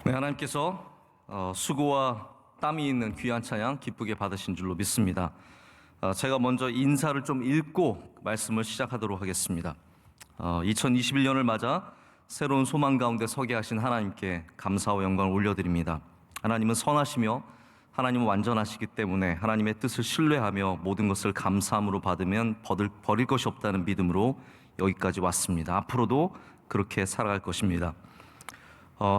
네, 하나님께서 수고와 땀이 있는 귀한 찬양 기쁘게 받으신 줄로 믿습니다. 제가 먼저 인사를 좀 읽고 말씀을 시작하도록 하겠습니다. 2021년을 맞아 새로운 소망 가운데 서게 하신 하나님께 감사와 영광을 올려드립니다. 하나님은 선하시며 하나님은 완전하시기 때문에 하나님의 뜻을 신뢰하며 모든 것을 감사함으로 받으면 버릴 것이 없다는 믿음으로 여기까지 왔습니다. 앞으로도 그렇게 살아갈 것입니다.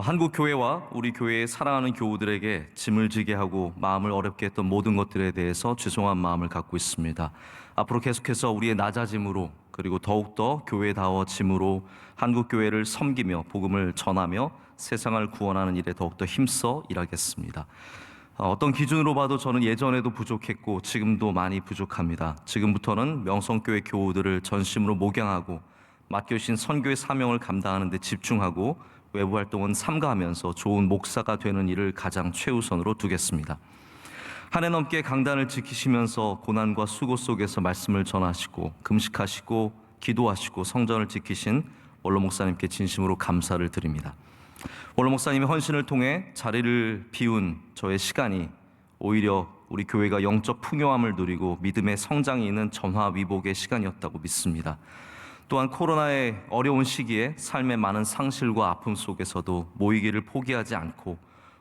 한국 교회와 우리 교회의 사랑하는 교우들에게 짐을 지게 하고 마음을 어렵게 했던 모든 것들에 대해서 죄송한 마음을 갖고 있습니다. 앞으로 계속해서 우리의 낮아짐으로 그리고 더욱더 교회다워짐으로 한국 교회를 섬기며 복음을 전하며 세상을 구원하는 일에 더욱더 힘써 일하겠습니다. 어떤 기준으로 봐도 저는 예전에도 부족했고 지금도 많이 부족합니다. 지금부터는 명성교회 교우들을 전심으로 목양하고 맡겨주신 선교의 사명을 감당하는 데 집중하고 외부 활동은 삼가하면서 좋은 목사가 되는 일을 가장 최우선으로 두겠습니다. 한 해 넘게 강단을 지키시면서 고난과 수고 속에서 말씀을 전하시고 금식하시고 기도하시고 성전을 지키신 원로 목사님께 진심으로 감사를 드립니다. 원로 목사님의 헌신을 통해 자리를 비운 저의 시간이 오히려 우리 교회가 영적 풍요함을 누리고 믿음의 성장이 있는 전화위복의 시간이었다고 믿습니다. 또한 코로나의 어려운 시기에 삶의 많은 상실과 아픔 속에서도 모이기를 포기하지 않고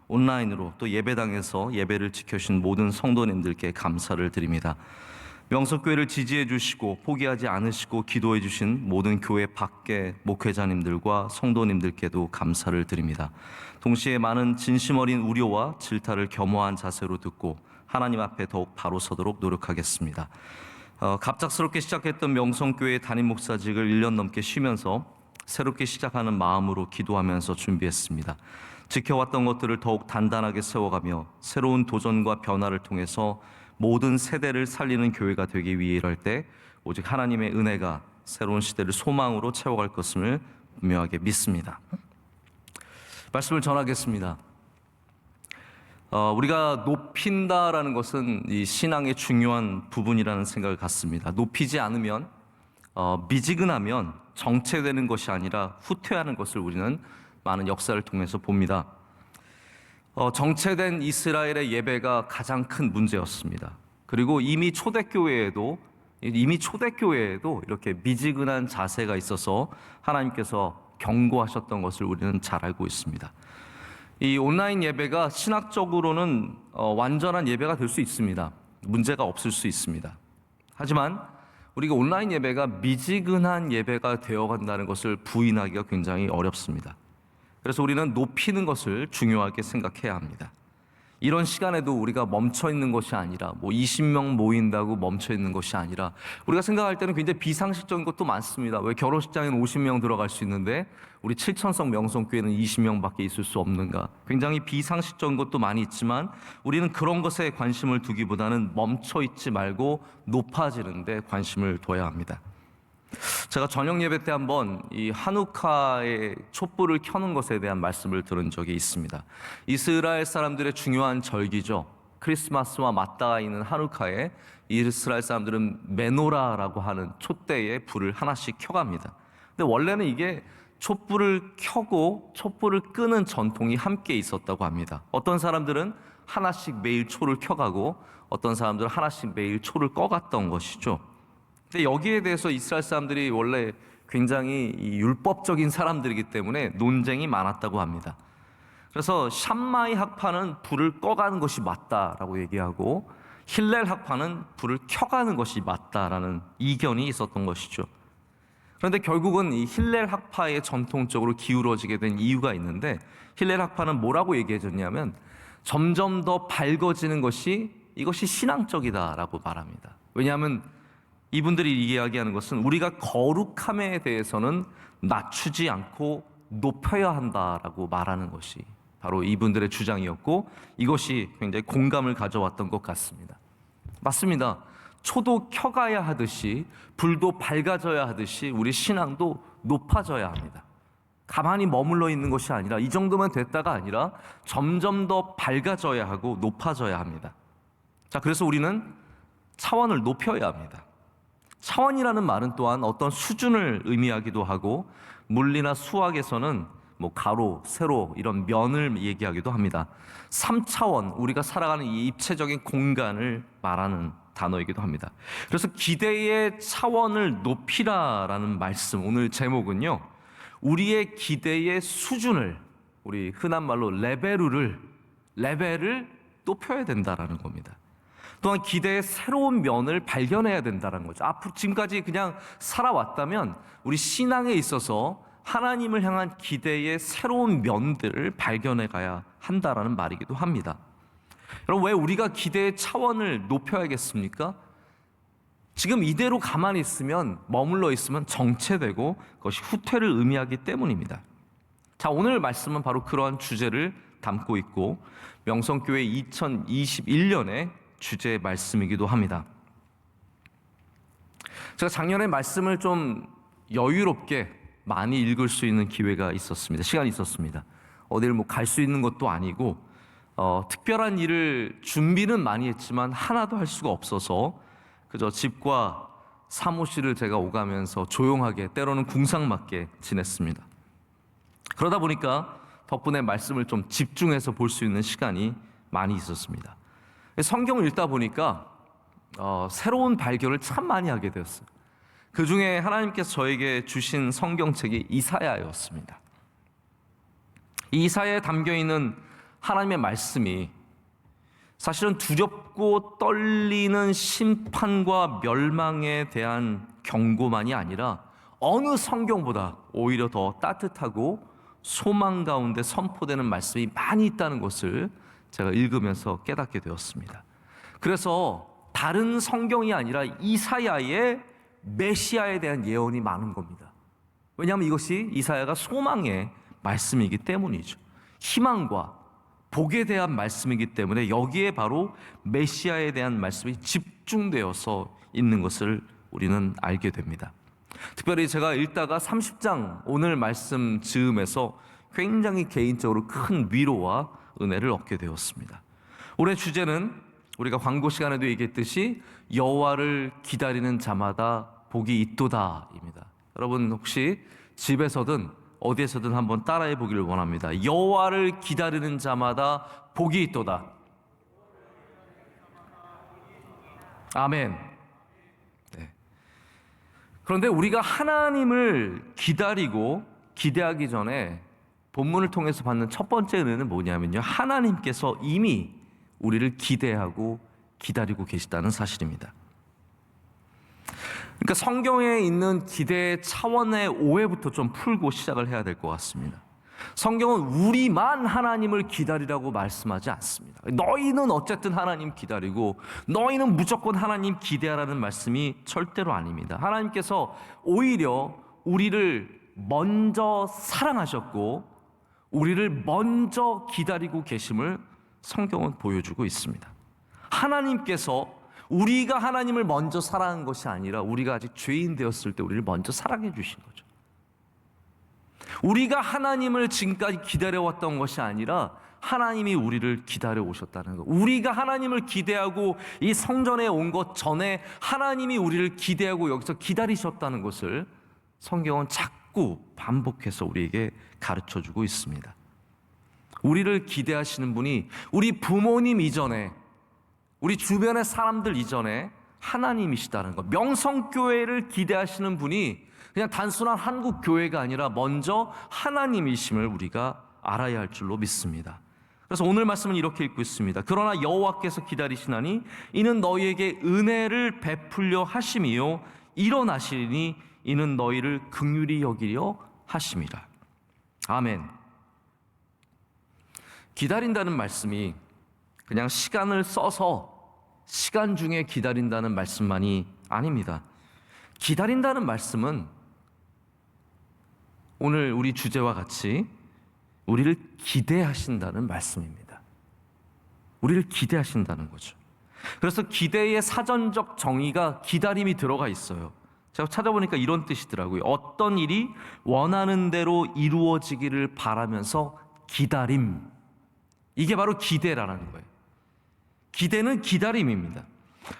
온라인으로 또 예배당에서 예배를 지켜주신 모든 성도님들께 감사를 드립니다. 명석교회를 지지해 주시고 포기하지 않으시고 기도해 주신 모든 교회 밖의 목회자님들과 성도님들께도 감사를 드립니다. 동시에 많은 진심 어린 우려와 질타를 겸허한 자세로 듣고 하나님 앞에 더욱 바로 서도록 노력하겠습니다. 갑작스럽게 시작했던 명성교회 담임 목사직을 1년 넘게 쉬면서 새롭게 시작하는 마음으로 기도하면서 준비했습니다. 지켜왔던 것들을 더욱 단단하게 세워가며 새로운 도전과 변화를 통해서 모든 세대를 살리는 교회가 되기 위해 일할 때 오직 하나님의 은혜가 새로운 시대를 소망으로 채워갈 것을 분명하게 믿습니다. 말씀을 전하겠습니다. 우리가 높인다라는 것은 이 신앙의 중요한 부분이라는 생각을 갖습니다. 높이지 않으면 미지근하면 정체되는 것이 아니라 후퇴하는 것을 우리는 많은 역사를 통해서 봅니다. 정체된 이스라엘의 예배가 가장 큰 문제였습니다. 그리고 이미 초대교회에도 이렇게 미지근한 자세가 있어서 하나님께서 경고하셨던 것을 우리는 잘 알고 있습니다. 이 온라인 예배가 신학적으로는 완전한 예배가 될 수 있습니다. 문제가 없을 수 있습니다. 하지만 우리가 온라인 예배가 미지근한 예배가 되어간다는 것을 부인하기가 굉장히 어렵습니다. 그래서 우리는 높이는 것을 중요하게 생각해야 합니다. 이런 시간에도 우리가 멈춰 있는 것이 아니라 20명 모인다고 멈춰 있는 것이 아니라 우리가 생각할 때는 굉장히 비상식적인 것도 많습니다. 왜 결혼식장에는 50명 들어갈 수 있는데 우리 7천석 명성교회는 20명밖에 있을 수 없는가? 굉장히 비상식적인 것도 많이 있지만 우리는 그런 것에 관심을 두기보다는 멈춰 있지 말고 높아지는 데 관심을 둬야 합니다. 제가 저녁 예배 때 한번 이 한우카의 촛불을 켜는 것에 대한 말씀을 들은 적이 있습니다. 이스라엘 사람들의 중요한 절기죠. 크리스마스와 맞닿아 있는 한우카에 이스라엘 사람들은 메노라라고 하는 촛대에 불을 하나씩 켜갑니다. 근데 원래는 이게 촛불을 켜고 촛불을 끄는 전통이 함께 있었다고 합니다. 어떤 사람들은 하나씩 매일 초를 켜가고 어떤 사람들은 하나씩 매일 초를 꺼갔던 것이죠. 근데 여기에 대해서 이스라엘 사람들이 원래 굉장히 율법적인 사람들이기 때문에 논쟁이 많았다고 합니다. 그래서 샴마이 학파는 불을 꺼가는 것이 맞다라고 얘기하고 힐렐 학파는 불을 켜가는 것이 맞다라는 이견이 있었던 것이죠. 그런데 결국은 이 힐렐 학파의 전통적으로 기울어지게 된 이유가 있는데 힐렐 학파는 뭐라고 얘기해줬냐면 점점 더 밝아지는 것이 이것이 신앙적이다라고 말합니다. 왜냐하면 이분들이 이야기하는 것은 우리가 거룩함에 대해서는 낮추지 않고 높여야 한다라고 말하는 것이 바로 이분들의 주장이었고 이것이 굉장히 공감을 가져왔던 것 같습니다. 맞습니다. 초도 켜가야 하듯이 불도 밝아져야 하듯이 우리 신앙도 높아져야 합니다. 가만히 머물러 있는 것이 아니라 이 정도면 됐다가 아니라 점점 더 밝아져야 하고 높아져야 합니다. 자, 그래서 우리는 차원을 높여야 합니다. 차원이라는 말은 또한 어떤 수준을 의미하기도 하고 물리나 수학에서는 뭐 가로, 세로 이런 면을 얘기하기도 합니다. 3차원, 우리가 살아가는 이 입체적인 공간을 말하는 단어이기도 합니다. 그래서 기대의 차원을 높이라라는 말씀, 오늘 제목은요, 우리의 기대의 수준을, 우리 흔한 말로 레벨을 높여야 된다라는 겁니다. 또한 기대의 새로운 면을 발견해야 된다는 거죠. 앞으로 지금까지 그냥 살아왔다면 우리 신앙에 있어서 하나님을 향한 기대의 새로운 면들을 발견해 가야 한다라는 말이기도 합니다. 여러분, 왜 우리가 기대의 차원을 높여야겠습니까? 지금 이대로 가만히 있으면, 머물러 있으면 정체되고 그것이 후퇴를 의미하기 때문입니다. 자, 오늘 말씀은 바로 그러한 주제를 담고 있고 명성교회 2021년의 주제의 말씀이기도 합니다. 제가 작년에 말씀을 좀 여유롭게 많이 읽을 수 있는 기회가 있었습니다. 시간이 있었습니다. 어딜 뭐 갈 수 있는 것도 아니고 특별한 일을 준비는 많이 했지만 하나도 할 수가 없어서 그저 집과 사무실을 제가 오가면서 조용하게, 때로는 궁상맞게 지냈습니다. 그러다 보니까 덕분에 말씀을 좀 집중해서 볼 수 있는 시간이 많이 있었습니다. 성경을 읽다 보니까 새로운 발견을 참 많이 하게 되었어요. 그 중에 하나님께서 저에게 주신 성경책이 이사야였습니다. 이 이사야에 담겨있는 하나님의 말씀이 사실은 두렵고 떨리는 심판과 멸망에 대한 경고만이 아니라 어느 성경보다 오히려 더 따뜻하고 소망 가운데 선포되는 말씀이 많이 있다는 것을 제가 읽으면서 깨닫게 되었습니다. 그래서 다른 성경이 아니라 이사야의 메시아에 대한 예언이 많은 겁니다. 왜냐하면 이것이 이사야가 소망의 말씀이기 때문이죠. 희망과 복에 대한 말씀이기 때문에 여기에 바로 메시아에 대한 말씀이 집중되어서 있는 것을 우리는 알게 됩니다. 특별히 제가 읽다가 30장 오늘 말씀 즈음에서 굉장히 개인적으로 큰 위로와 은혜를 얻게 되었습니다. 올해 주제는 우리가 광고 시간에도 얘기했듯이 여호와를 기다리는 자마다 복이 있도다입니다. 여러분 혹시 집에서든 어디에서든 한번 따라해 보기를 원합니다. 여호와를 기다리는 자마다 복이 있도다. 아멘. 네. 그런데 우리가 하나님을 기다리고 기대하기 전에 본문을 통해서 받는 첫 번째 은혜는 뭐냐면요, 하나님께서 이미 우리를 기대하고 기다리고 계시다는 사실입니다. 그러니까 성경에 있는 기대의 차원의 오해부터 좀 풀고 시작을 해야 될 것 같습니다. 성경은 우리만 하나님을 기다리라고 말씀하지 않습니다. 너희는 어쨌든 하나님 기다리고 너희는 무조건 하나님 기대하라는 말씀이 절대로 아닙니다. 하나님께서 오히려 우리를 먼저 사랑하셨고 우리를 먼저 기다리고 계심을 성경은 보여주고 있습니다. 하나님께서 우리가 하나님을 먼저 사랑한 것이 아니라 우리가 아직 죄인 되었을 때 우리를 먼저 사랑해 주신 거죠. 우리가 하나님을 지금까지 기다려왔던 것이 아니라 하나님이 우리를 기다려 오셨다는 것. 우리가 하나님을 기대하고 이 성전에 온 것 전에 하나님이 우리를 기대하고 여기서 기다리셨다는 것을 성경은 자꾸 반복해서 우리에게 가르쳐주고 있습니다. 우리를 기대하시는 분이 우리 부모님 이전에, 우리 주변의 사람들 이전에 하나님이시다는 것. 명성교회를 기대하시는 분이 그냥 단순한 한국 교회가 아니라 먼저 하나님이심을 우리가 알아야 할 줄로 믿습니다. 그래서 오늘 말씀은 이렇게 읽고 있습니다. 그러나 여호와께서 기다리시나니 이는 너희에게 은혜를 베풀려 하심이요 일어나시리니 이는 너희를 긍휼히 여기려 하심이라. 아멘. 기다린다는 말씀이 그냥 시간을 써서 시간 중에 기다린다는 말씀만이 아닙니다. 기다린다는 말씀은 오늘 우리 주제와 같이 우리를 기대하신다는 말씀입니다. 우리를 기대하신다는 거죠. 그래서 기대의 사전적 정의가 기다림이 들어가 있어요. 제가 찾아보니까 이런 뜻이더라고요. 어떤 일이 원하는 대로 이루어지기를 바라면서 기다림. 이게 바로 기대라는 거예요. 기대는 기다림입니다.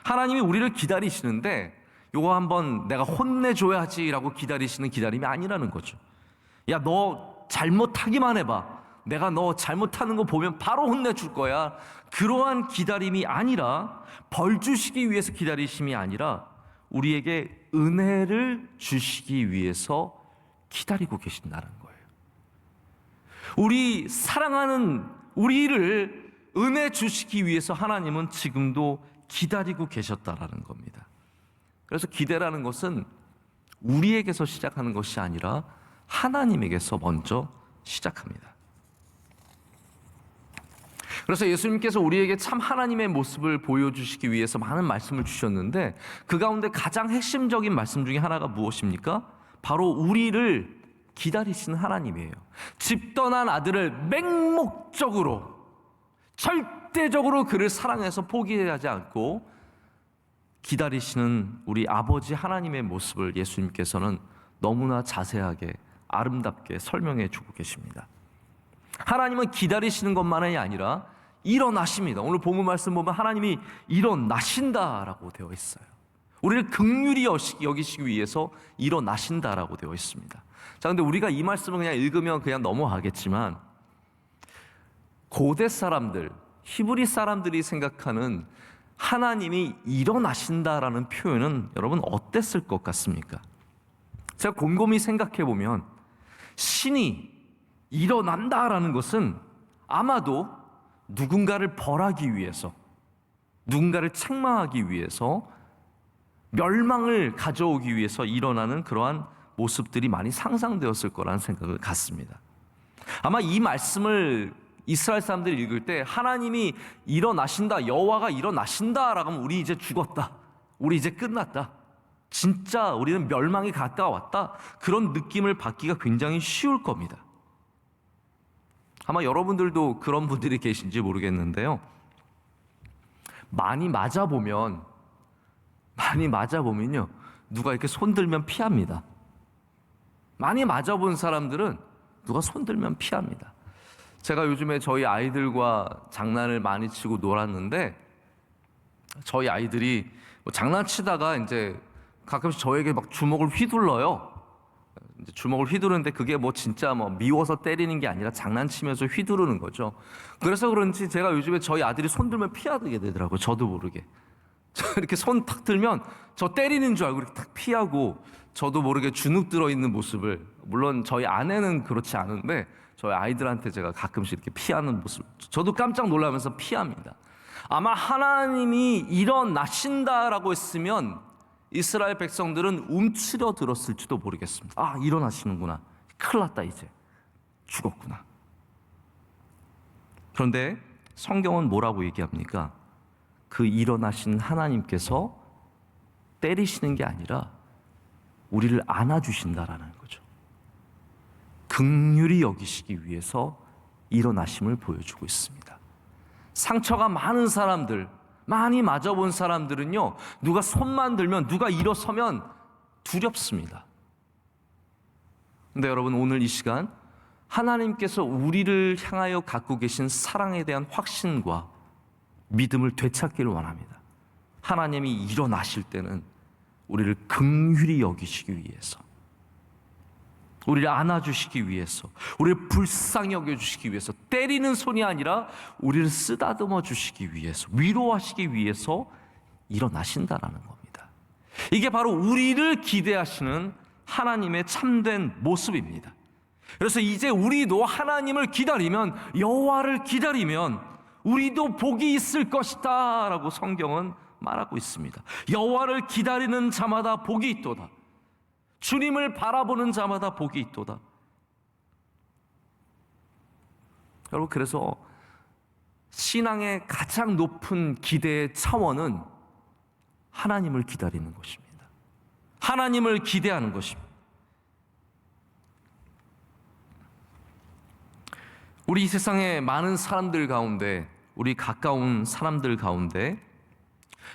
하나님이 우리를 기다리시는데 요거 한번 내가 혼내줘야지라고 기다리시는 기다림이 아니라는 거죠. 야, 너 잘못하기만 해봐. 내가 너 잘못하는 거 보면 바로 혼내줄 거야. 그러한 기다림이 아니라, 벌 주시기 위해서 기다리심이 아니라 우리에게 은혜를 주시기 위해서 기다리고 계신다는 거예요. 우리 사랑하는 우리를 은혜 주시기 위해서 하나님은 지금도 기다리고 계셨다라는 겁니다. 그래서 기대라는 것은 우리에게서 시작하는 것이 아니라 하나님에게서 먼저 시작합니다. 그래서 예수님께서 우리에게 참 하나님의 모습을 보여주시기 위해서 많은 말씀을 주셨는데, 그 가운데 가장 핵심적인 말씀 중에 하나가 무엇입니까? 바로 우리를 기다리시는 하나님이에요. 집 떠난 아들을 맹목적으로, 절대적으로 그를 사랑해서 포기하지 않고 기다리시는 우리 아버지 하나님의 모습을 예수님께서는 너무나 자세하게 아름답게 설명해 주고 계십니다. 하나님은 기다리시는 것만이 아니라 일어나십니다. 오늘 본문 말씀 보면 하나님이 일어나신다라고 되어 있어요. 우리를 긍휼히 여기시기 위해서 일어나신다라고 되어 있습니다. 자, 근데 우리가 이 말씀을 그냥 읽으면 그냥 넘어가겠지만, 고대 사람들, 히브리 사람들이 생각하는 하나님이 일어나신다라는 표현은 여러분 어땠을 것 같습니까? 제가 곰곰이 생각해 보면 신이 일어난다라는 것은 아마도 누군가를 벌하기 위해서, 누군가를 책망하기 위해서, 멸망을 가져오기 위해서 일어나는 그러한 모습들이 많이 상상되었을 거라는 생각을 갖습니다. 아마 이 말씀을 이스라엘 사람들이 읽을 때 하나님이 일어나신다, 여호와가 일어나신다라고 하면 우리 이제 죽었다, 우리 이제 끝났다, 진짜 우리는 멸망이 가까웠다, 그런 느낌을 받기가 굉장히 쉬울 겁니다. 아마 여러분들도 그런 분들이 계신지 모르겠는데요, 많이 맞아보면요, 누가 이렇게 손들면 피합니다. 많이 맞아본 사람들은 누가 손들면 피합니다. 제가 요즘에 저희 아이들과 장난을 많이 치고 놀았는데, 저희 아이들이 뭐 장난치다가 이제 가끔씩 저에게 막 주먹을 휘둘러요. 이제 주먹을 휘두르는데 그게 뭐 진짜 뭐 미워서 때리는 게 아니라 장난치면서 휘두르는 거죠. 그래서 그런지 제가 요즘에 저희 아들이 손 들면 피하게 되더라고요. 저도 모르게. 이렇게 손 탁 들면 저 때리는 줄 알고 이렇게 탁 피하고, 저도 모르게 주눅 들어있는 모습을, 물론 저희 아내는 그렇지 않은데 저희 아이들한테 제가 가끔씩 이렇게 피하는 모습, 저도 깜짝 놀라면서 피합니다. 아마 하나님이 일어나신다라고 했으면 이스라엘 백성들은 움츠려 들었을지도 모르겠습니다. 아, 일어나시는구나, 큰일 났다, 이제 죽었구나. 그런데 성경은 뭐라고 얘기합니까? 그 일어나신 하나님께서 때리시는 게 아니라 우리를 안아주신다라는 거죠. 긍휼히 여기시기 위해서 일어나심을 보여주고 있습니다. 상처가 많은 사람들, 많이 맞아본 사람들은요, 누가 손만 들면, 누가 일어서면 두렵습니다. 근데 여러분, 오늘 이 시간 하나님께서 우리를 향하여 갖고 계신 사랑에 대한 확신과 믿음을 되찾기를 원합니다. 하나님이 일어나실 때는 우리를 긍휼히 여기시기 위해서, 우리를 안아주시기 위해서, 우리를 불쌍히 여겨주시기 위해서, 때리는 손이 아니라 우리를 쓰다듬어 주시기 위해서, 위로하시기 위해서 일어나신다라는 겁니다. 이게 바로 우리를 기대하시는 하나님의 참된 모습입니다. 그래서 이제 우리도 하나님을 기다리면, 여호와를 기다리면 우리도 복이 있을 것이다 라고 성경은 말하고 있습니다. 여호와를 기다리는 자마다 복이 있도다. 주님을 바라보는 자마다 복이 있도다. 여러분, 그래서 신앙의 가장 높은 기대의 차원은 하나님을 기다리는 것입니다. 하나님을 기대하는 것입니다. 우리 이 세상의 많은 사람들 가운데, 우리 가까운 사람들 가운데,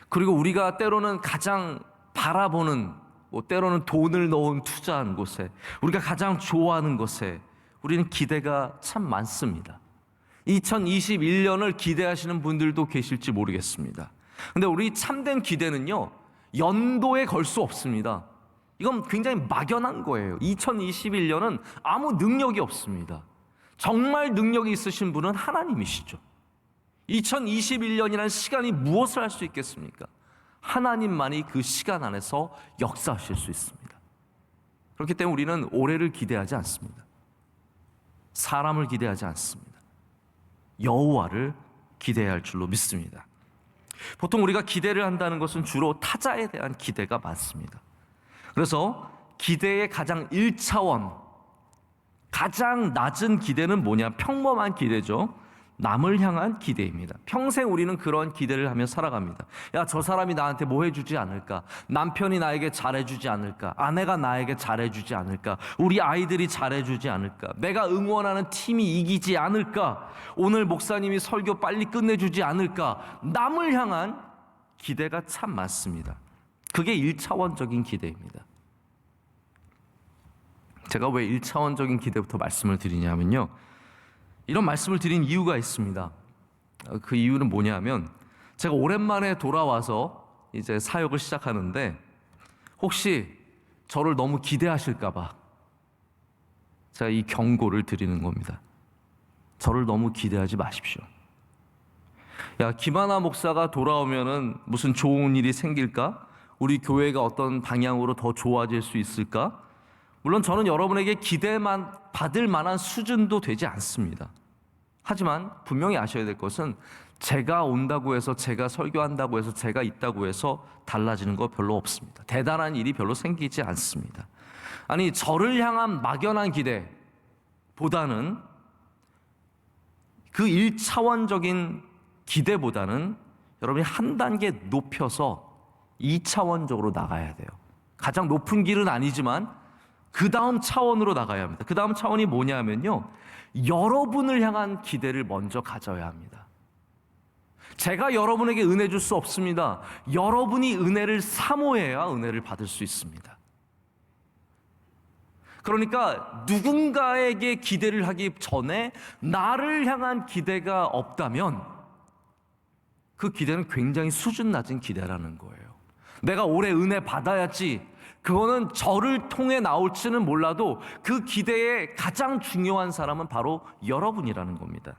그리고 우리가 때로는 가장 바라보는, 때로는 돈을 넣은 투자한 곳에, 우리가 가장 좋아하는 것에 우리는 기대가 참 많습니다. 2021년을 기대하시는 분들도 계실지 모르겠습니다. 근데 우리 참된 기대는요, 연도에 걸 수 없습니다. 이건 굉장히 막연한 거예요. 2021년은 아무 능력이 없습니다. 정말 능력이 있으신 분은 하나님이시죠. 2021년이라는 시간이 무엇을 할 수 있겠습니까? 하나님만이 그 시간 안에서 역사하실 수 있습니다. 그렇기 때문에 우리는 올해를 기대하지 않습니다. 사람을 기대하지 않습니다. 여호와를 기대해야 할 줄로 믿습니다. 보통 우리가 기대를 한다는 것은 주로 타자에 대한 기대가 많습니다. 그래서 기대의 가장 1차원, 가장 낮은 기대는 뭐냐? 평범한 기대죠. 남을 향한 기대입니다. 평생 우리는 그런 기대를 하며 살아갑니다. 야, 저 사람이 나한테 뭐 해주지 않을까? 남편이 나에게 잘해주지 않을까? 아내가 나에게 잘해주지 않을까? 우리 아이들이 잘해주지 않을까? 내가 응원하는 팀이 이기지 않을까? 오늘 목사님이 설교 빨리 끝내주지 않을까? 남을 향한 기대가 참 많습니다. 그게 1차원적인 기대입니다. 제가 왜 1차원적인 기대부터 말씀을 드리냐면요, 이런 말씀을 드린 이유가 있습니다. 그 이유는 뭐냐면, 제가 오랜만에 돌아와서 이제 사역을 시작하는데 혹시 저를 너무 기대하실까 봐 제가 이 경고를 드리는 겁니다. 저를 너무 기대하지 마십시오. 야, 김하나 목사가 돌아오면은 무슨 좋은 일이 생길까? 우리 교회가 어떤 방향으로 더 좋아질 수 있을까? 물론 저는 여러분에게 기대만 받을 만한 수준도 되지 않습니다. 하지만 분명히 아셔야 될 것은, 제가 온다고 해서, 제가 설교한다고 해서, 제가 있다고 해서 달라지는 거 별로 없습니다. 대단한 일이 별로 생기지 않습니다. 아니, 저를 향한 막연한 기대보다는, 그 1차원적인 기대보다는 여러분이 한 단계 높여서 2차원적으로 나가야 돼요. 가장 높은 길은 아니지만 그 다음 차원으로 나가야 합니다. 그 다음 차원이 뭐냐면요, 여러분을 향한 기대를 먼저 가져야 합니다. 제가 여러분에게 은혜 줄 수 없습니다. 여러분이 은혜를 사모해야 은혜를 받을 수 있습니다. 그러니까 누군가에게 기대를 하기 전에 나를 향한 기대가 없다면 그 기대는 굉장히 수준 낮은 기대라는 거예요. 내가 올해 은혜 받아야지, 그거는 저를 통해 나올지는 몰라도 그 기대의 가장 중요한 사람은 바로 여러분이라는 겁니다.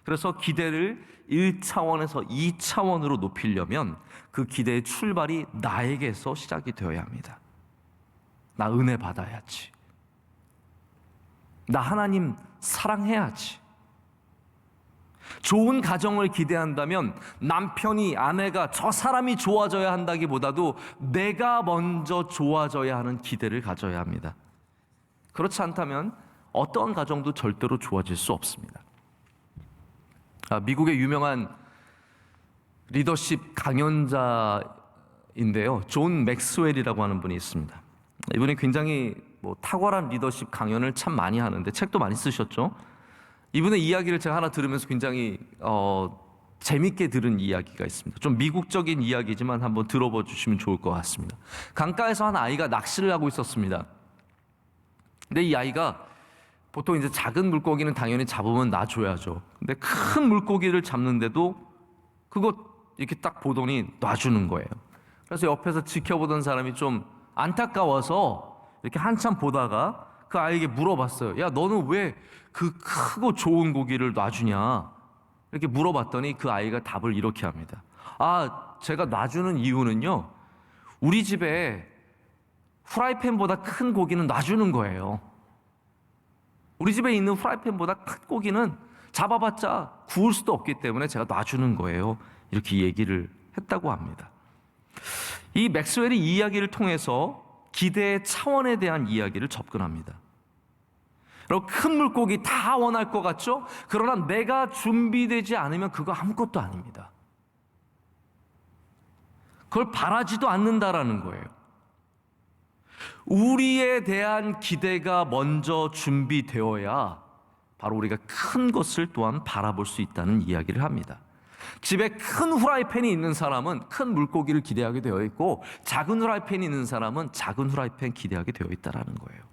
그래서 기대를 1차원에서 2차원으로 높이려면 그 기대의 출발이 나에게서 시작이 되어야 합니다. 나 은혜 받아야지. 나 하나님 사랑해야지. 좋은 가정을 기대한다면 남편이, 아내가, 저 사람이 좋아져야 한다기보다도 내가 먼저 좋아져야 하는 기대를 가져야 합니다. 그렇지 않다면 어떠한 가정도 절대로 좋아질 수 없습니다. 미국의 유명한 리더십 강연자인데요, 존 맥스웰이라고 하는 분이 있습니다. 이분이 굉장히 탁월한 리더십 강연을 참 많이 하는데 책도 많이 쓰셨죠. 이분의 이야기를 제가 하나 들으면서 굉장히 재밌게 들은 이야기가 있습니다. 좀 미국적인 이야기지만 한번 들어봐 주시면 좋을 것 같습니다. 강가에서 한 아이가 낚시를 하고 있었습니다. 근데 이 아이가 보통 이제 작은 물고기는 당연히 잡으면 놔줘야죠. 근데 큰 물고기를 잡는데도 그거 이렇게 딱 보더니 놔주는 거예요. 그래서 옆에서 지켜보던 사람이 좀 안타까워서 이렇게 한참 보다가 그 아이에게 물어봤어요. 야, 너는 왜 그 크고 좋은 고기를 놔주냐? 이렇게 물어봤더니 그 아이가 답을 이렇게 합니다. 제가 놔주는 이유는요, 우리 집에 후라이팬보다 큰 고기는 놔주는 거예요. 우리 집에 있는 후라이팬보다 큰 고기는 잡아봤자 구울 수도 없기 때문에 제가 놔주는 거예요. 이렇게 얘기를 했다고 합니다. 이 맥스웰이 이 이야기를 통해서 기대의 차원에 대한 이야기를 접근합니다. 여러분, 큰 물고기 다 원할 것 같죠? 그러나 내가 준비되지 않으면 그거 아무것도 아닙니다. 그걸 바라지도 않는다라는 거예요. 우리에 대한 기대가 먼저 준비되어야 바로 우리가 큰 것을 또한 바라볼 수 있다는 이야기를 합니다. 집에 큰 후라이팬이 있는 사람은 큰 물고기를 기대하게 되어 있고, 작은 후라이팬이 있는 사람은 작은 후라이팬 기대하게 되어 있다는 거예요.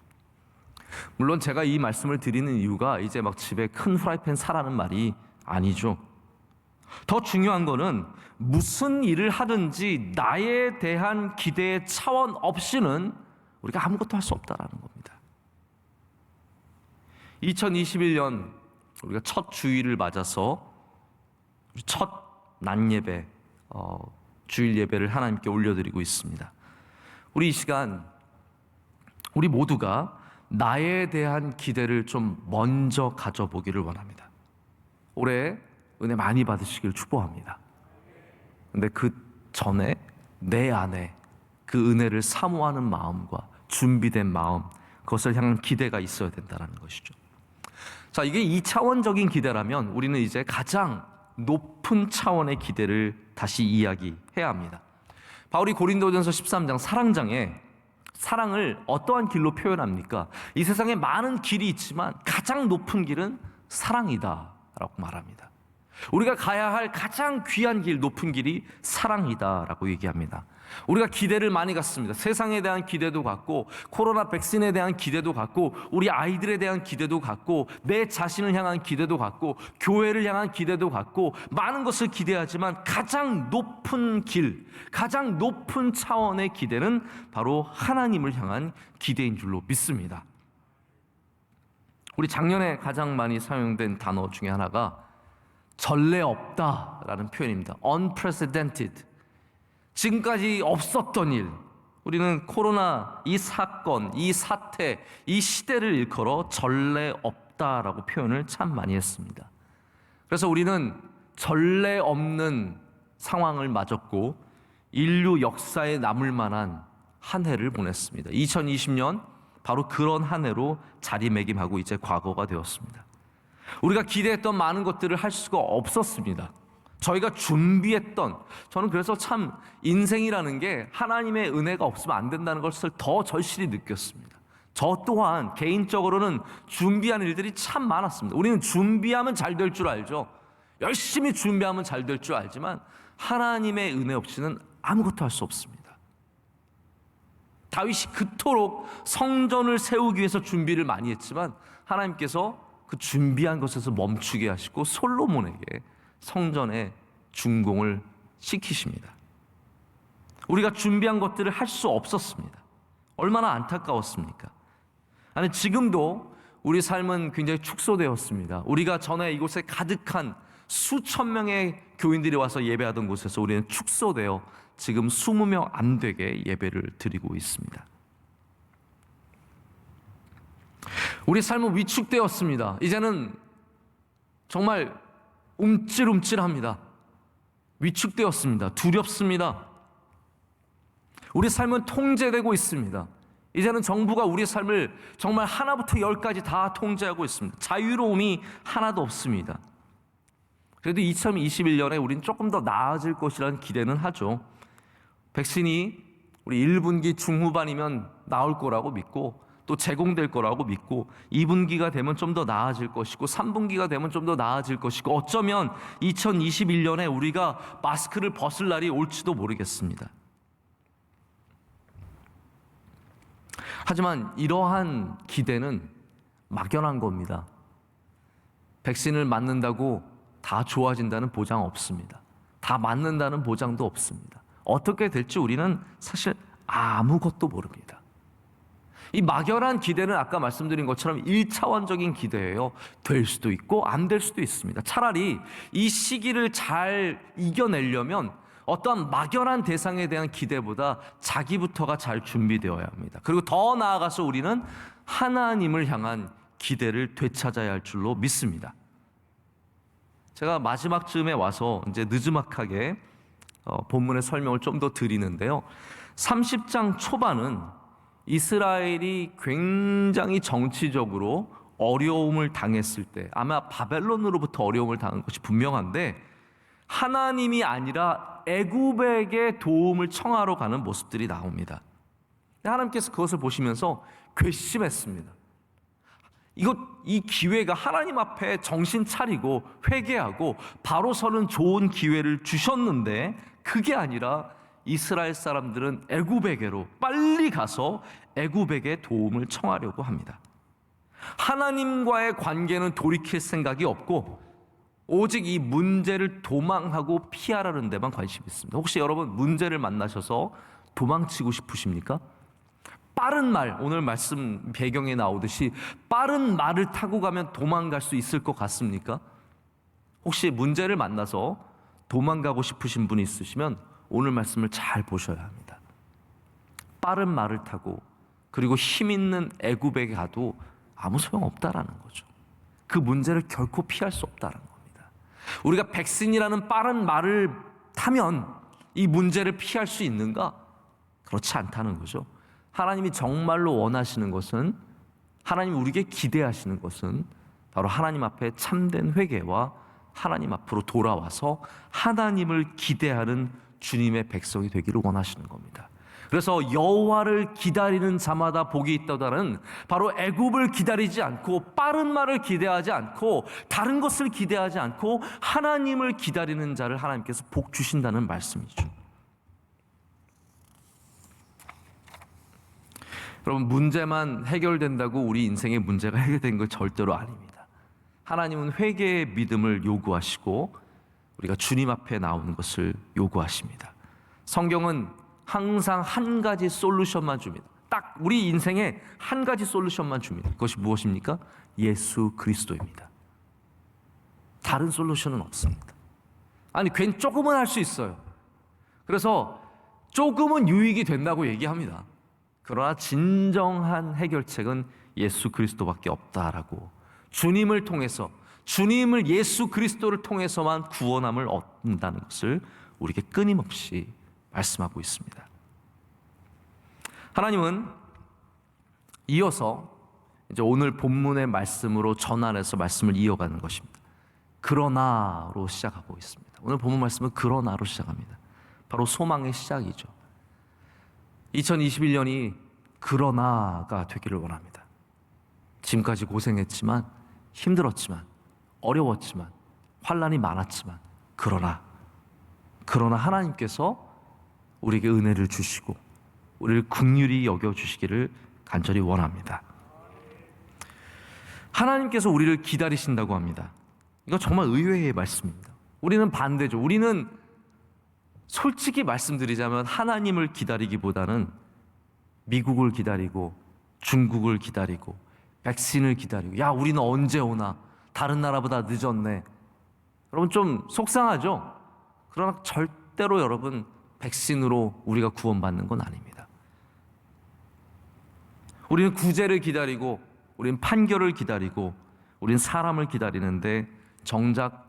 물론 제가 이 말씀을 드리는 이유가 이제 막 집에 큰 후라이팬 사라는 말이 아니죠. 더 중요한 거는 무슨 일을 하든지 나에 대한 기대의 차원 없이는 우리가 아무것도 할 수 없다라는 겁니다. 2021년 우리가 첫 주일을 맞아서 첫 낮 예배, 주일 예배를 하나님께 올려드리고 있습니다. 우리 이 시간 우리 모두가 나에 대한 기대를 좀 먼저 가져보기를 원합니다. 올해 은혜 많이 받으시길 축복합니다. 근데 그 전에 내 안에 그 은혜를 사모하는 마음과 준비된 마음, 그것을 향한 기대가 있어야 된다는 것이죠. 자, 이게 2차원적인 기대라면 우리는 이제 가장 높은 차원의 기대를 다시 이야기해야 합니다. 바울이 고린도전서 13장 사랑장에 사랑을 어떠한 길로 표현합니까? 이 세상에 많은 길이 있지만 가장 높은 길은 사랑이다라고 말합니다. 우리가 가야 할 가장 귀한 길, 높은 길이 사랑이다라고 얘기합니다. 우리가 기대를 많이 갖습니다. 세상에 대한 기대도 갖고, 코로나 백신에 대한 기대도 갖고, 우리 아이들에 대한 기대도 갖고, 내 자신을 향한 기대도 갖고, 교회를 향한 기대도 갖고, 많은 것을 기대하지만 가장 높은 길, 가장 높은 차원의 기대는 바로 하나님을 향한 기대인 줄로 믿습니다. 우리 작년에 가장 많이 사용된 단어 중에 하나가 전례 없다라는 표현입니다. Unprecedented. 지금까지 없었던 일. 우리는 코로나 이 사건, 이 사태, 이 시대를 일컬어 전례 없다라고 표현을 참 많이 했습니다. 그래서 우리는 전례 없는 상황을 맞았고 인류 역사에 남을 만한 한 해를 보냈습니다. 2020년 바로 그런 한 해로 자리매김하고 이제 과거가 되었습니다. 우리가 기대했던 많은 것들을 할 수가 없었습니다. 저희가 준비했던, 저는 그래서 참 인생이라는 게 하나님의 은혜가 없으면 안 된다는 것을 더 절실히 느꼈습니다. 저 또한 개인적으로는 준비한 일들이 참 많았습니다. 우리는 준비하면 잘 될 줄 알죠. 열심히 준비하면 잘 될 줄 알지만 하나님의 은혜 없이는 아무것도 할 수 없습니다. 다윗이 그토록 성전을 세우기 위해서 준비를 많이 했지만 하나님께서 그 준비한 것에서 멈추게 하시고 솔로몬에게 성전의 준공을 시키십니다. 우리가 준비한 것들을 할 수 없었습니다. 얼마나 안타까웠습니까? 아니, 지금도 우리 삶은 굉장히 축소되었습니다. 우리가 전에 이곳에 가득한 수천 명의 교인들이 와서 예배하던 곳에서 우리는 축소되어 지금 20명 안 되게 예배를 드리고 있습니다. 우리 삶은 위축되었습니다. 이제는 정말 움찔움찔합니다. 위축되었습니다. 두렵습니다. 우리 삶은 통제되고 있습니다. 이제는 정부가 우리 삶을 정말 하나부터 열까지 다 통제하고 있습니다. 자유로움이 하나도 없습니다. 그래도 2021년에 우리는 조금 더 나아질 것이라는 기대는 하죠. 백신이 우리 1분기 중후반이면 나올 거라고 믿고 또 제공될 거라고 믿고 2분기가 되면 좀 더 나아질 것이고 3분기가 되면 좀 더 나아질 것이고 어쩌면 2021년에 우리가 마스크를 벗을 날이 올지도 모르겠습니다. 하지만 이러한 기대는 막연한 겁니다. 백신을 맞는다고 다 좋아진다는 보장 없습니다. 다 맞는다는 보장도 없습니다. 어떻게 될지 우리는 사실 아무것도 모릅니다. 이 막연한 기대는 아까 말씀드린 것처럼 1차원적인 기대예요. 될 수도 있고 안 될 수도 있습니다. 차라리 이 시기를 잘 이겨내려면 어떠한 막연한 대상에 대한 기대보다 자기부터가 잘 준비되어야 합니다. 그리고 더 나아가서 우리는 하나님을 향한 기대를 되찾아야 할 줄로 믿습니다. 제가 마지막쯤에 와서 이제 느즈막하게 본문의 설명을 좀 더 드리는데요. 30장 초반은 이스라엘이 굉장히 정치적으로 어려움을 당했을 때 아마 바벨론으로부터 어려움을 당한 것이 분명한데 하나님이 아니라 애굽에게 도움을 청하러 가는 모습들이 나옵니다. 하나님께서 그것을 보시면서 괘씸했습니다. 이 기회가 하나님 앞에 정신 차리고 회개하고 바로 서는 좋은 기회를 주셨는데 그게 아니라 이스라엘 사람들은 애굽에게로 빨리 가서 애굽에게 도움을 청하려고 합니다. 하나님과의 관계는 돌이킬 생각이 없고 오직 이 문제를 도망하고 피하라는 데만 관심이 있습니다. 혹시 여러분 문제를 만나셔서 도망치고 싶으십니까? 빠른 말, 오늘 말씀 배경에 나오듯이 빠른 말을 타고 가면 도망갈 수 있을 것 같습니까? 혹시 문제를 만나서 도망가고 싶으신 분이 있으시면 오늘 말씀을 잘 보셔야 합니다. 빠른 말을 타고 그리고 힘 있는 애굽에 가도 아무 소용없다라는 거죠. 그 문제를 결코 피할 수 없다는 겁니다. 우리가 백신이라는 빠른 말을 타면 이 문제를 피할 수 있는가? 그렇지 않다는 거죠. 하나님이 정말로 원하시는 것은, 하나님이 우리에게 기대하시는 것은 바로 하나님 앞에 참된 회개와 하나님 앞으로 돌아와서 하나님을 기대하는 주님의 백성이 되기를 원하시는 겁니다. 그래서 여호와를 기다리는 자마다 복이 있다는, 바로 애굽을 기다리지 않고 빠른 말을 기대하지 않고 다른 것을 기대하지 않고 하나님을 기다리는 자를 하나님께서 복 주신다는 말씀이죠. 여러분, 문제만 해결된다고 우리 인생의 문제가 해결된 건 절대로 아닙니다. 하나님은 회개의 믿음을 요구하시고 우리가 주님 앞에 나오는 것을 요구하십니다. 성경은 항상 한 가지 솔루션만 줍니다. 딱 우리 인생에 한 가지 솔루션만 줍니다. 그것이 무엇입니까? 예수 그리스도입니다. 다른 솔루션은 없습니다. 아니, 괜히 조금은 할 수 있어요. 그래서 조금은 유익이 된다고 얘기합니다. 그러나 진정한 해결책은 예수 그리스도밖에 없다라고, 주님을 통해서, 주님을, 예수 그리스도를 통해서만 구원함을 얻는다는 것을 우리에게 끊임없이 말씀하고 있습니다. 하나님은 이어서 이제 오늘 본문의 말씀으로 전환해서 말씀을 이어가는 것입니다. 그러나로 시작하고 있습니다. 오늘 본문 말씀은 그러나로 시작합니다. 바로 소망의 시작이죠. 2021년이 그러나가 되기를 원합니다. 지금까지 고생했지만, 힘들었지만, 어려웠지만, 환난이 많았지만, 그러나 하나님께서 우리에게 은혜를 주시고 우리를 긍휼히 여겨주시기를 간절히 원합니다. 하나님께서 우리를 기다리신다고 합니다. 이거 정말 의외의 말씀입니다. 우리는 반대죠. 우리는 솔직히 말씀드리자면 하나님을 기다리기보다는 미국을 기다리고 중국을 기다리고 백신을 기다리고, 야, 우리는 언제 오나, 다른 나라보다 늦었네. 여러분, 좀 속상하죠? 그러나 절대로 여러분, 백신으로 우리가 구원받는 건 아닙니다. 우리는 구제를 기다리고, 우리는 판결을 기다리고, 우리는 사람을 기다리는데 정작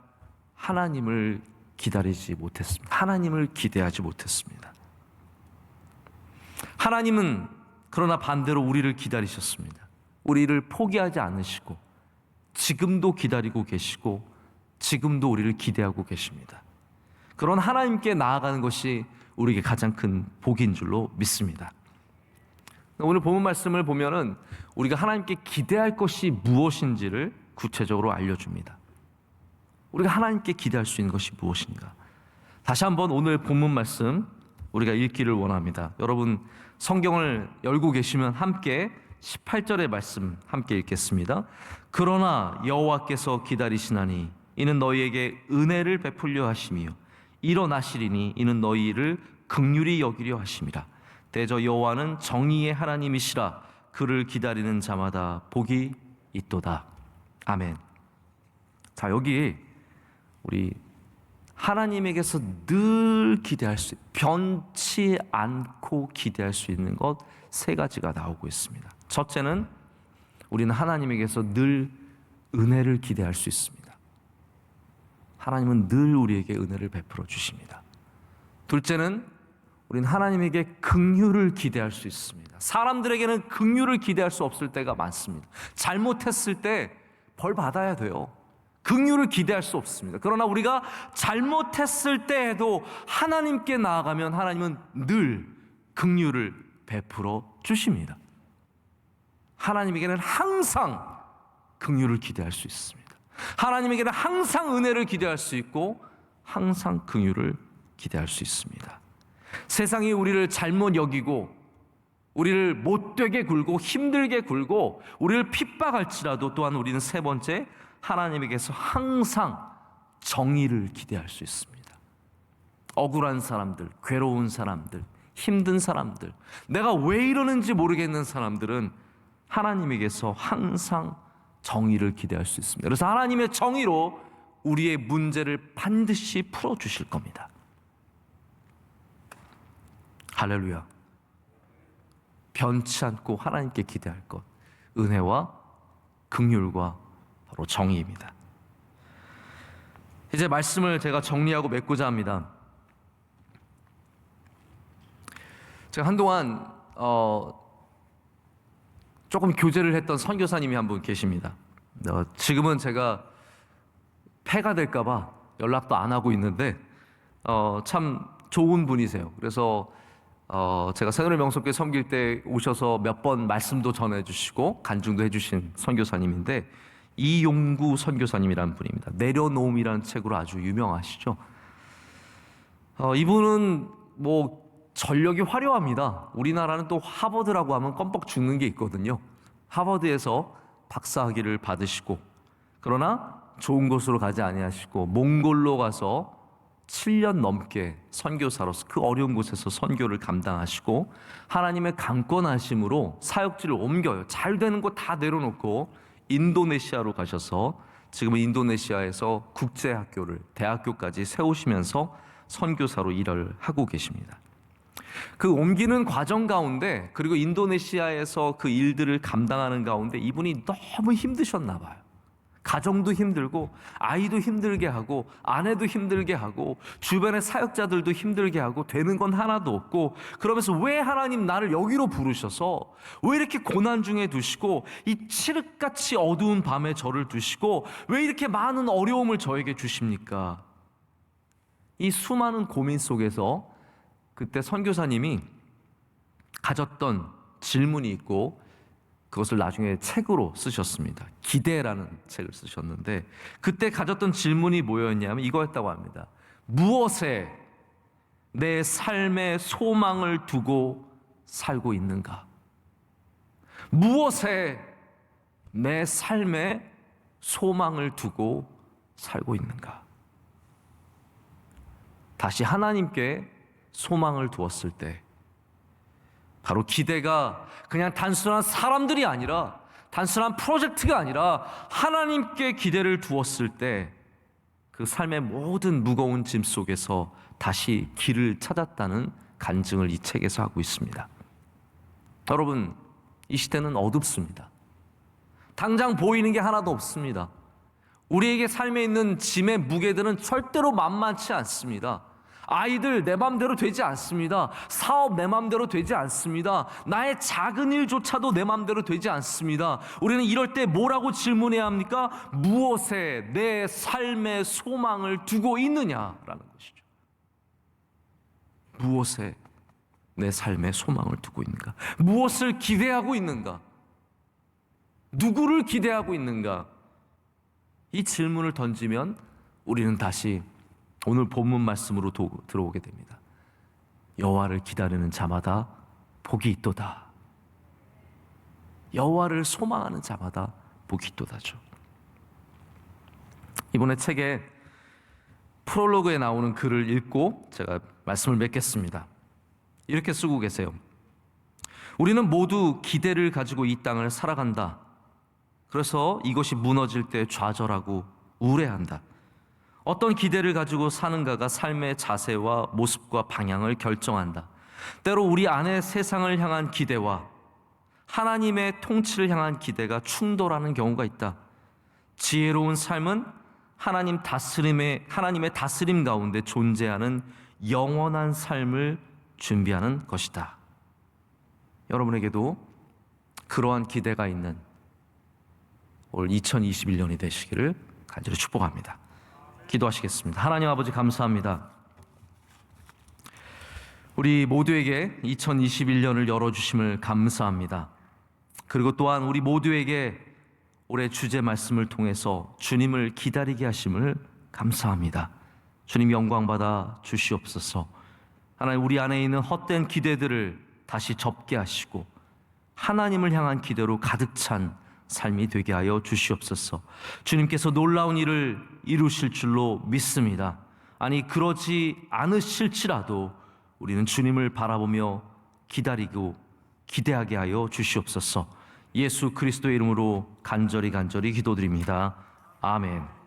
하나님을 기다리지 못했습니다. 하나님을 기대하지 못했습니다. 하나님은 그러나 반대로 우리를 기다리셨습니다. 우리를 포기하지 않으시고 지금도 기다리고 계시고 지금도 우리를 기대하고 계십니다. 그런 하나님께 나아가는 것이 우리에게 가장 큰 복인 줄로 믿습니다. 오늘 본문 말씀을 보면은 우리가 하나님께 기대할 것이 무엇인지를 구체적으로 알려줍니다. 우리가 하나님께 기대할 수 있는 것이 무엇인가? 다시 한번 오늘 본문 말씀 우리가 읽기를 원합니다. 여러분, 성경을 열고 계시면 함께 18절의 말씀 함께 읽겠습니다. 그러나 여호와께서 기다리시나니 이는 너희에게 은혜를 베풀려 하심이요 일어나시리니 이는 너희를 긍휼히 여기려 하심이라. 대저 여호와는 정의의 하나님이시라. 그를 기다리는 자마다 복이 있도다. 아멘. 자, 여기 우리 하나님에게서 늘 기대할 수, 변치 않고 기대할 수 있는 것 세 가지가 나오고 있습니다. 첫째는 우리는 하나님에게서 늘 은혜를 기대할 수 있습니다. 하나님은 늘 우리에게 은혜를 베풀어 주십니다. 둘째는 우리는 하나님에게 긍휼을 기대할 수 있습니다. 사람들에게는 긍휼을 기대할 수 없을 때가 많습니다. 잘못했을 때 벌 받아야 돼요. 긍휼을 기대할 수 없습니다. 그러나 우리가 잘못했을 때에도 하나님께 나아가면 하나님은 늘 긍휼을 베풀어 주십니다. 하나님에게는 항상 긍휼을 기대할 수 있습니다. 하나님에게는 항상 은혜를 기대할 수 있고 항상 긍휼을 기대할 수 있습니다. 세상이 우리를 잘못 여기고 우리를 못되게 굴고 힘들게 굴고 우리를 핍박할지라도 또한 우리는 세 번째, 하나님에게서 항상 정의를 기대할 수 있습니다. 억울한 사람들, 괴로운 사람들, 힘든 사람들, 내가 왜 이러는지 모르겠는 사람들은 하나님에게서 항상 정의를 기대할 수 있습니다. 그래서 하나님의 정의로 우리의 문제를 반드시 풀어주실 겁니다. 할렐루야. 변치 않고 하나님께 기대할 것, 은혜와 긍휼과 바로 정의입니다. 이제 말씀을 제가 정리하고 맺고자 합니다. 제가 한동안 조금 교제를 했던 선교사님이 한 분 계십니다. 지금은 제가 폐가 될까봐 연락도 안 하고 있는데 참 좋은 분이세요. 그래서 제가 새누리 명석교회 섬길 때 오셔서 몇 번 말씀도 전해주시고 간증도 해주신 선교사님인데 이용구 선교사님이라는 분입니다. 내려놓음이라는 책으로 아주 유명하시죠. 이분은 뭐 전력이 화려합니다. 우리나라는 또 하버드라고 하면 껌뻑 죽는 게 있거든요. 하버드에서 박사학위를 받으시고 그러나 좋은 곳으로 가지 아니하시고 몽골로 가서 7년 넘게 선교사로서 그 어려운 곳에서 선교를 감당하시고 하나님의 강권하심으로 사역지를 옮겨요. 잘 되는 곳 다 내려놓고 인도네시아로 가셔서 지금은 인도네시아에서 국제학교를 대학교까지 세우시면서 선교사로 일을 하고 계십니다. 그 옮기는 과정 가운데 그리고 인도네시아에서 그 일들을 감당하는 가운데 이분이 너무 힘드셨나 봐요. 가정도 힘들고 아이도 힘들게 하고 아내도 힘들게 하고 주변의 사역자들도 힘들게 하고 되는 건 하나도 없고 그러면서 왜 하나님 나를 여기로 부르셔서 왜 이렇게 고난 중에 두시고 이 칠흑같이 어두운 밤에 저를 두시고 왜 이렇게 많은 어려움을 저에게 주십니까? 이 수많은 고민 속에서 그때 선교사님이 가졌던 질문이 있고 그것을 나중에 책으로 쓰셨습니다. 기대라는 책을 쓰셨는데 그때 가졌던 질문이 뭐였냐면 이거였다고 합니다. 무엇에 내 삶의 소망을 두고 살고 있는가? 무엇에 내 삶의 소망을 두고 살고 있는가? 다시 하나님께 소망을 두었을 때 바로 기대가 그냥 단순한 사람들이 아니라 단순한 프로젝트가 아니라 하나님께 기대를 두었을 때 그 삶의 모든 무거운 짐 속에서 다시 길을 찾았다는 간증을 이 책에서 하고 있습니다. 여러분, 이 시대는 어둡습니다. 당장 보이는 게 하나도 없습니다. 우리에게 삶에 있는 짐의 무게들은 절대로 만만치 않습니다. 아이들 내 맘대로 되지 않습니다. 사업 내 맘대로 되지 않습니다. 나의 작은 일조차도 내 맘대로 되지 않습니다. 우리는 이럴 때 뭐라고 질문해야 합니까? 무엇에 내 삶의 소망을 두고 있느냐라는 것이죠. 무엇에 내 삶의 소망을 두고 있는가? 무엇을 기대하고 있는가? 누구를 기대하고 있는가? 이 질문을 던지면 우리는 다시 오늘 본문 말씀으로 들어오게 됩니다. 여호와를 기다리는 자마다 복이 있도다. 여호와를 소망하는 자마다 복이 있도다죠. 이번에 책에 프롤로그에 나오는 글을 읽고 제가 말씀을 맺겠습니다. 이렇게 쓰고 계세요. 우리는 모두 기대를 가지고 이 땅을 살아간다. 그래서 이것이 무너질 때 좌절하고 우울해한다. 어떤 기대를 가지고 사는가가 삶의 자세와 모습과 방향을 결정한다. 때로 우리 안에 세상을 향한 기대와 하나님의 통치를 향한 기대가 충돌하는 경우가 있다. 지혜로운 삶은 하나님의 다스림 가운데 존재하는 영원한 삶을 준비하는 것이다. 여러분에게도 그러한 기대가 있는 올 2021년이 되시기를 간절히 축복합니다. 기도하시겠습니다. 하나님 아버지 감사합니다. 우리 모두에게 2021년을 열어주심을 감사합니다. 그리고 또한 우리 모두에게 올해 주제 말씀을 통해서 주님을 기다리게 하심을 감사합니다. 주님 영광받아 주시옵소서. 하나님 우리 안에 있는 헛된 기대들을 다시 접게 하시고 하나님을 향한 기대로 가득 찬 삶이 되게 하여 주시옵소서. 주님께서 놀라운 일을 이루실 줄로 믿습니다. 아니, 그러지 않으실지라도 우리는 주님을 바라보며 기다리고 기대하게 하여 주시옵소서. 예수 그리스도의 이름으로 간절히 기도드립니다. 아멘.